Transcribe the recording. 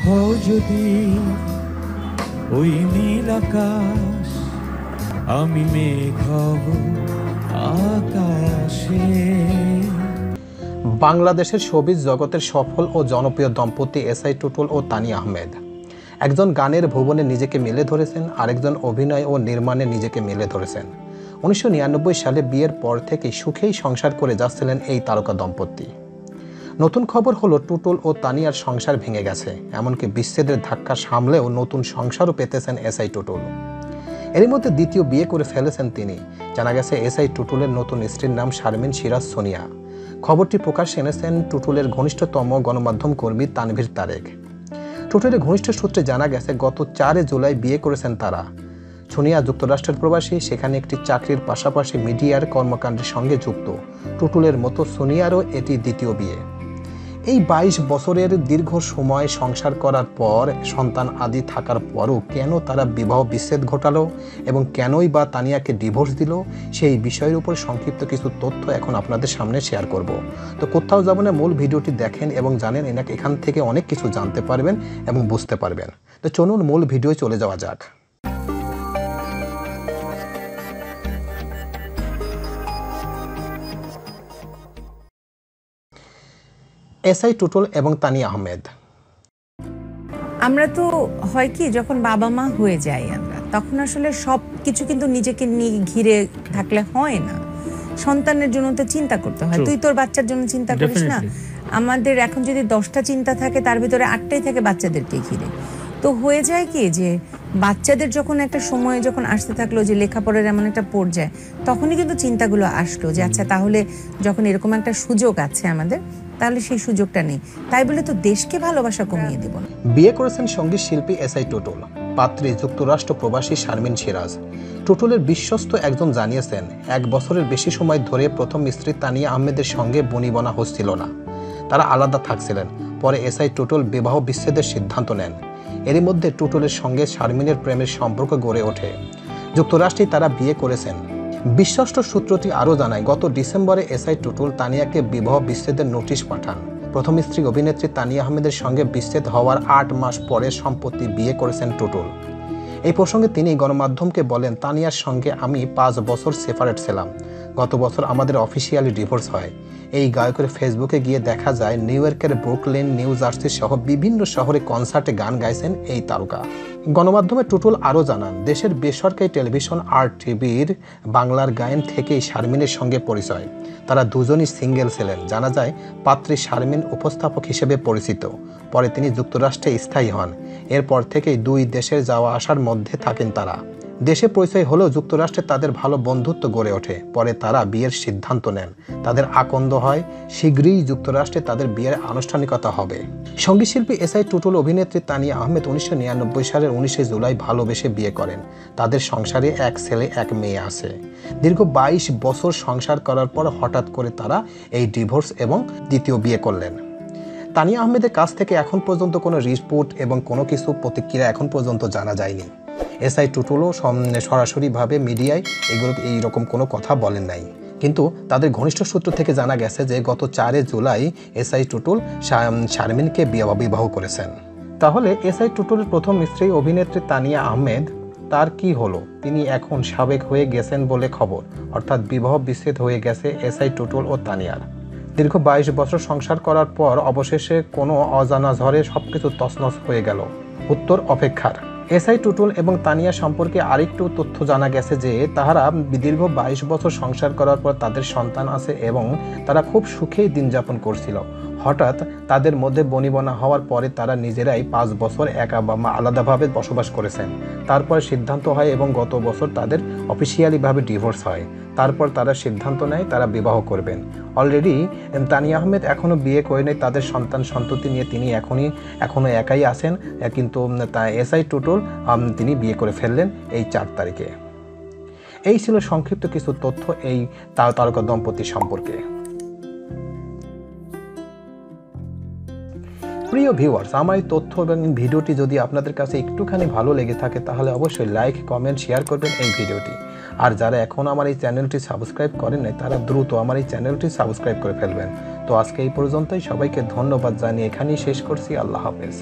হও যদি ওই নীল আকাশ, আমি মেঘ হব আকাশে। বাংলাদেশের শোবিজ জগতের সফল ও জনপ্রিয় দম্পতি এসআই টুটুল ও তানিয়া আহমেদ। একজন গানের ভুবনে নিজেকে মেলে ধরেছেন, আরেকজন অভিনয় ও নির্মাণে নিজেকে মেলে ধরেছেন। 1999 সালে বিয়ের পর থেকে সুখেই সংসার করে যাচ্ছিলেন এই তারকা দম্পতি। নতুন খবর হলো টুটুল ও তানিয়ার সংসার ভেঙে গেছে, এমনকি বিচ্ছেদের ধাক্কা সামলেও নতুন সংসারও পেতেছেন এসআই টুটুল। এরই মধ্যে দ্বিতীয় বিয়ে করে ফেলেছেন তিনি। জানা গেছে এসআই টুটুলের নতুন স্ত্রীর নাম শারমিন সিরাজ সোনিয়া। খবরটি প্রকাশ্যে এনেছেন টুটুলের ঘনিষ্ঠতম গণমাধ্যম কর্মী তানভীর তারেক। টুটুলের ঘনিষ্ঠ সূত্রে জানা গেছে গত 4 জুলাই বিয়ে করেছেন তারা। সোনিয়া যুক্তরাষ্ট্রের প্রবাসী, সেখানে একটি চাকরির পাশাপাশি মিডিয়ার কর্মকাণ্ডের সঙ্গে যুক্ত। টুটুলের মতো সোনিয়ারও এটি দ্বিতীয় বিয়ে। এই 22 বছরের দীর্ঘ সময় সংসার করার পর সন্তান আদি থাকার পরও কেন তারা বিবাহ বিচ্ছেদ ঘটালো এবং কেনই বা তানিয়াকে ডিভোর্স দিল, সেই বিষয়ের উপর সংক্ষিপ্ত কিছু তথ্য এখন আপনাদের সামনে শেয়ার করব। তো কোথাও যাব না, মূল ভিডিওটি দেখেন এবং জানেন এখান থেকে অনেক কিছু জানতে পারবেন এবং বুঝতে পারবেন। তো চলুন মূল ভিডিও চলে যাওয়া যাক। এসআই টুটুল এবং তানিয়া আহমেদ। আমরা তো হয় কি, যখন বাবা মা হয়ে যাই আমরা, তখন আসলে সব কিছু কিন্তু নিজেকে নিয়ে ঘিরে থাকলে হয় না। সন্তানের জন্য তো চিন্তা করতে হয়। তুই তোর বাচ্চার জন্য চিন্তা করিস না? আমাদের এখন যদি 10টা চিন্তা থাকে, তার ভিতরে 8টাই থাকে বাচ্চাদেরকে ঘিরে। তো হয়ে যায় কি যে বাচ্চাদের যখন একটা সময় যখন আসতে থাকলো যে লেখাপড়ার এমন একটা পর্যায়ে, তখনই কিন্তু চিন্তাগুলো আসলো যে আচ্ছা, তাহলে যখন এরকম একটা সুযোগ আছে আমাদের, তাহলে সেই সুযোগটা নেই, তাই বলে তো দেশকে ভালোবাসা কমিয়ে দিব না। বিয়ে করেছেন সঙ্গীত শিল্পী এসআই টুটুল, পাত্রী যুক্তরাষ্ট্র প্রবাসী শারমিন সিরাজ। টুটুলের বিশ্বস্ত একজন জানিয়েছেন 1 বছরের বেশি সময় ধরে প্রথম স্ত্রী তানিয়া আহমেদের সঙ্গে বনিবনা হচ্ছিল না, তারা আলাদা থাকছিলেন। পরে এসআই টুটুল বিবাহ বিচ্ছেদের সিদ্ধান্ত নেন। এরই মধ্যে টুটুলের সঙ্গে শারমিনের প্রেমের সম্পর্ক গড়ে ওঠে। যুক্তরাষ্ট্রেই তারা বিয়ে করেছেন। বিশ্বস্ত সূত্রটি আরও জানায় গত ডিসেম্বরে এসআই টুটুল তানিয়াকে বিবাহ বিচ্ছেদের নোটিশ পাঠান। প্রথম স্ত্রী অভিনেত্রী তানিয়া আহমেদের সঙ্গে বিচ্ছেদ হওয়ার 8 মাস পরে সম্প্রতি বিয়ে করেছেন টুটুল। এই প্রসঙ্গে তিনি গণমাধ্যমকে বলেন, তানিয়ার সঙ্গে আমি 5 বছর সেপারেট ছিলাম। গত বছর আমাদের অফিসিয়ালি ডিভোর্স হয়। এই গায়কের ফেসবুকে গিয়ে দেখা যায় নিউ ইয়র্কের ব্রুকলিন, নিউ জার্সি সহ বিভিন্ন শহরে কনসার্টে গান গাইছেন এই তারকা। গণমাধ্যমে টুটুল আরও জানান, দেশের বেসরকারি টেলিভিশন RTVর বাংলার গায়ন থেকেই শারমিনের সঙ্গে পরিচয়। তারা দুজনই সিঙ্গেল ছিলেন। জানা যায় পাত্রী শারমিন উপস্থাপক হিসেবে পরিচিত। পরে তিনি যুক্তরাষ্ট্রে স্থায়ী হন। এরপর থেকেই 2 দেশের যাওয়া আসার মধ্যে থাকেন তারা। দেশে পরিচয় হলেও যুক্তরাষ্ট্রে তাদের ভালো বন্ধুত্ব গড়ে ওঠে। পরে তারা বিয়ের সিদ্ধান্ত নেন। তাদের আকন্দ হয় শীঘ্রই যুক্তরাষ্ট্রে তাদের বিয়ের আনুষ্ঠানিকতা হবে। সঙ্গীতশিল্পী এসআই টুটুল অভিনেত্রী তানিয়া আহমেদ 1999 সালের 19 জুলাই ভালোবেসে বিয়ে করেন। তাদের সংসারে 1 ছেলে 1 মেয়ে আছে। দীর্ঘ 22 বছর সংসার করার পর হঠাৎ করে তারা এই ডিভোর্স এবং দ্বিতীয় বিয়ে করলেন। তানিয়া আহমেদের কাছ থেকে এখন পর্যন্ত কোনো রিপোর্ট এবং কোনো কিছু প্রতিক্রিয়া এখন পর্যন্ত জানা যায়নি। এসআই টুটুলও সরাসরিভাবে মিডিয়ায় এইরকম কোনো কথা বলেন নাই। কিন্তু তাদের ঘনিষ্ঠ সূত্র থেকে জানা গেছে যে গত 4 জুলাই এসআই টুটুল শারমিনকে বিবাহ করেছেন। তাহলে এসআই টুটুলের প্রথম স্ত্রী অভিনেত্রী তানিয়া আহমেদ, তার কি হলো? তিনি এখন সাবেক হয়ে গেছেন বলে খবর, অর্থাৎ বিবাহ বিচ্ছেদ হয়ে গেছে এসআই টুটুল ও তানিয়ার। দীর্ঘ 22 বছর সংসার করার পর অবশেষে কোনো অজানা ঝড়ে সবকিছু তছনছ হয়ে গেল। উত্তর অপেক্ষার। এসআই টুটুল এবং তানিয়া সম্পর্কে আরেকটু তথ্য জানা গেছে যে তাহারা দীর্ঘ 22 বছর সংসার করার পর তাদের সন্তান আছে এবং তারা খুব সুখেই দিন যাপন করছিল। হঠাৎ তাদের মধ্যে বনিবনা হওয়ার পরে তারা নিজেরাই 5 বছর একা বা আলাদাভাবে বসবাস করেছেন। তারপর সিদ্ধান্ত হয় এবং গত বছর তাদের অফিসিয়ালিভাবে ডিভোর্স হয়। তারপর তারা সিদ্ধান্ত নেয় তারা বিবাহ করবেন। অলরেডি তানিয়া আহমেদ এখনও বিয়ে করে নেই। তাদের সন্তান সন্ততি নিয়ে তিনি এখনও একাই আছেন। কিন্তু এসআই টুটুল তিনি বিয়ে করে ফেললেন এই 4 তারিখে। এই ছিল সংক্ষিপ্ত কিছু তথ্য এই তারকা দম্পতি সম্পর্কে। প্রিয় ভিউয়ার্স, আমার এই তথ্য এবং ভিডিওটি যদি আপনাদের কাছে একটুখানি ভালো লেগে থাকে তাহলে অবশ্যই লাইক, কমেন্ট, শেয়ার করবেন এই ভিডিওটি। আর যারা এখন আমার এই চ্যানেলটি সাবস্ক্রাইব করেন নাই তারা দ্রুত আমার এই চ্যানেলটি সাবস্ক্রাইব করে ফেলবেন। তো আজকে এই পর্যন্তই। সবাইকে ধন্যবাদ জানিয়ে এখানেই শেষ করছি। আল্লাহ হাফেজ।